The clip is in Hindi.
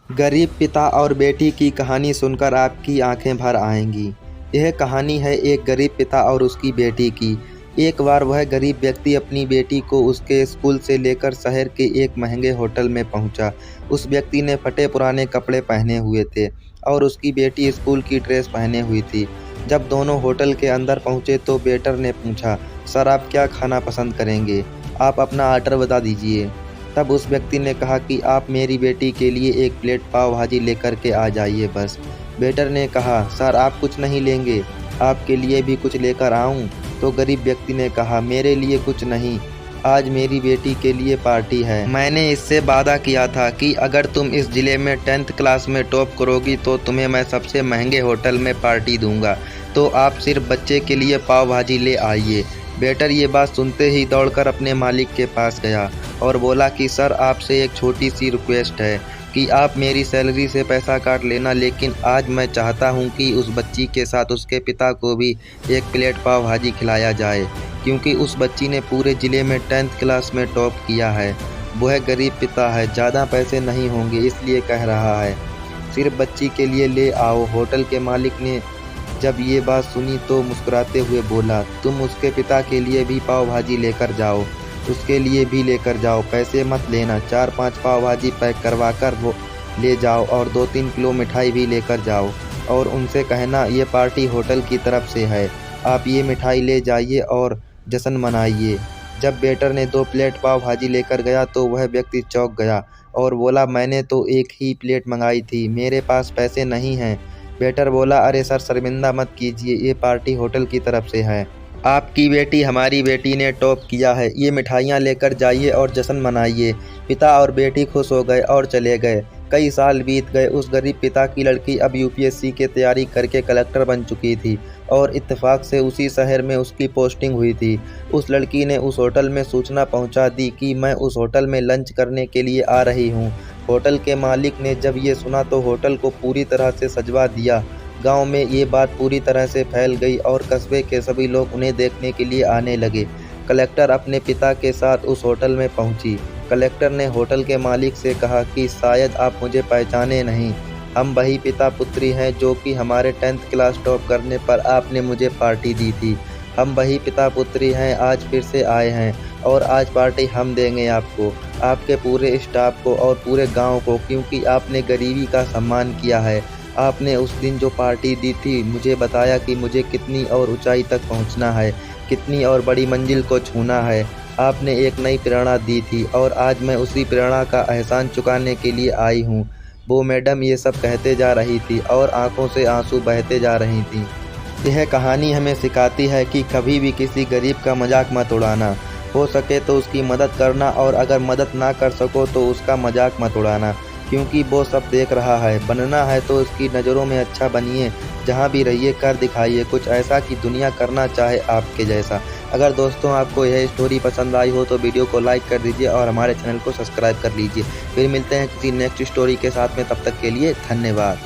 गरीब पिता और बेटी की कहानी सुनकर आपकी आंखें भर आएंगी। यह कहानी है एक गरीब पिता और उसकी बेटी की। एक बार वह गरीब व्यक्ति अपनी बेटी को उसके स्कूल से लेकर शहर के एक महंगे होटल में पहुंचा। उस व्यक्ति ने फटे पुराने कपड़े पहने हुए थे और उसकी बेटी स्कूल की ड्रेस पहने हुई थी। जब दोनों होटल के अंदर पहुंचे तो वेटर ने पूछा, सर आप क्या खाना पसंद करेंगे? आप अपना ऑर्डर बता दीजिए। तब उस व्यक्ति ने कहा कि आप मेरी बेटी के लिए एक प्लेट पाव भाजी लेकर के आ जाइए बस। वेटर ने कहा, सर आप कुछ नहीं लेंगे, आपके लिए भी कुछ लेकर आऊं? तो गरीब व्यक्ति ने कहा, मेरे लिए कुछ नहीं, आज मेरी बेटी के लिए पार्टी है। मैंने इससे वादा किया था कि अगर तुम इस जिले में 10th क्लास में टॉप करोगी तो तुम्हें मैं सबसे महंगे होटल में पार्टी दूंगा, तो आप सिर्फ बच्चे के लिए पाव भाजी ले आइए। वेटर ये बात सुनते ही दौड़कर अपने मालिक के पास गया और बोला कि सर आपसे एक छोटी सी रिक्वेस्ट है कि आप मेरी सैलरी से पैसा काट लेना, लेकिन आज मैं चाहता हूं कि उस बच्ची के साथ उसके पिता को भी एक प्लेट पाव भाजी खिलाया जाए, क्योंकि उस बच्ची ने पूरे ज़िले में 10th क्लास में टॉप किया है। वह गरीब पिता है, ज़्यादा पैसे नहीं होंगे इसलिए कह रहा है, सिर्फ बच्ची के लिए ले आओ। होटल के मालिक ने जब ये बात सुनी तो मुस्कुराते हुए बोला, तुम उसके पिता के लिए भी पाव भाजी लेकर जाओ, उसके लिए भी लेकर जाओ, पैसे मत लेना, 4-5 पाव भाजी पैक करवा कर वो ले जाओ और 2-3 किलो मिठाई भी लेकर जाओ और उनसे कहना ये पार्टी होटल की तरफ से है, आप ये मिठाई ले जाइए और जश्न मनाइए। जब वेटर ने 2 प्लेट पाव भाजी लेकर गया तो वह व्यक्ति चौंक गया और बोला, मैंने तो एक ही प्लेट मंगाई थी, मेरे पास पैसे नहीं हैं। वेटर बोला, अरे सर शर्मिंदा मत कीजिए, ये पार्टी होटल की तरफ से है, आपकी बेटी हमारी बेटी ने टॉप किया है, ये मिठाइयाँ लेकर जाइए और जश्न मनाइए। पिता और बेटी खुश हो गए और चले गए। कई साल बीत गए। उस गरीब पिता की लड़की अब यूपीएससी की तैयारी करके कलेक्टर बन चुकी थी और इत्तेफाक से उसी शहर में उसकी पोस्टिंग हुई थी। उस लड़की ने उस होटल में सूचना पहुंचा दी कि मैं उस होटल में लंच करने के लिए आ रही हूं। होटल के मालिक ने जब ये सुना तो होटल को पूरी तरह से सजवा दिया। गांव में ये बात पूरी तरह से फैल गई और कस्बे के सभी लोग उन्हें देखने के लिए आने लगे। कलेक्टर अपने पिता के साथ उस होटल में पहुंची। कलेक्टर ने होटल के मालिक से कहा कि शायद आप मुझे पहचाने नहीं, हम वही पिता पुत्री हैं जो कि हमारे 10th क्लास टॉप करने पर आपने मुझे पार्टी दी थी। हम वही पिता पुत्री हैं, आज फिर से आए हैं और आज पार्टी हम देंगे आपको, आपके पूरे स्टाफ को और पूरे गांव को, क्योंकि आपने गरीबी का सम्मान किया है। आपने उस दिन जो पार्टी दी थी मुझे बताया कि मुझे कितनी और ऊंचाई तक पहुंचना है, कितनी और बड़ी मंजिल को छूना है। आपने एक नई प्रेरणा दी थी और आज मैं उसी प्रेरणा का एहसान चुकाने के लिए आई हूँ। वो मैडम ये सब कहते जा रही थी और आंखों से आंसू बहते जा रही थी। यह कहानी हमें सिखाती है कि कभी भी किसी गरीब का मजाक मत उड़ाना, हो सके तो उसकी मदद करना और अगर मदद ना कर सको तो उसका मजाक मत उड़ाना, क्योंकि वो सब देख रहा है। बनना है तो उसकी नज़रों में अच्छा बनिए, जहाँ भी रहिए कर दिखाइए कुछ ऐसा कि दुनिया करना चाहे आपके जैसा। अगर दोस्तों आपको यह स्टोरी पसंद आई हो तो वीडियो को लाइक कर दीजिए और हमारे चैनल को सब्सक्राइब कर लीजिए। फिर मिलते हैं किसी नेक्स्ट स्टोरी के साथ में, तब तक के लिए धन्यवाद।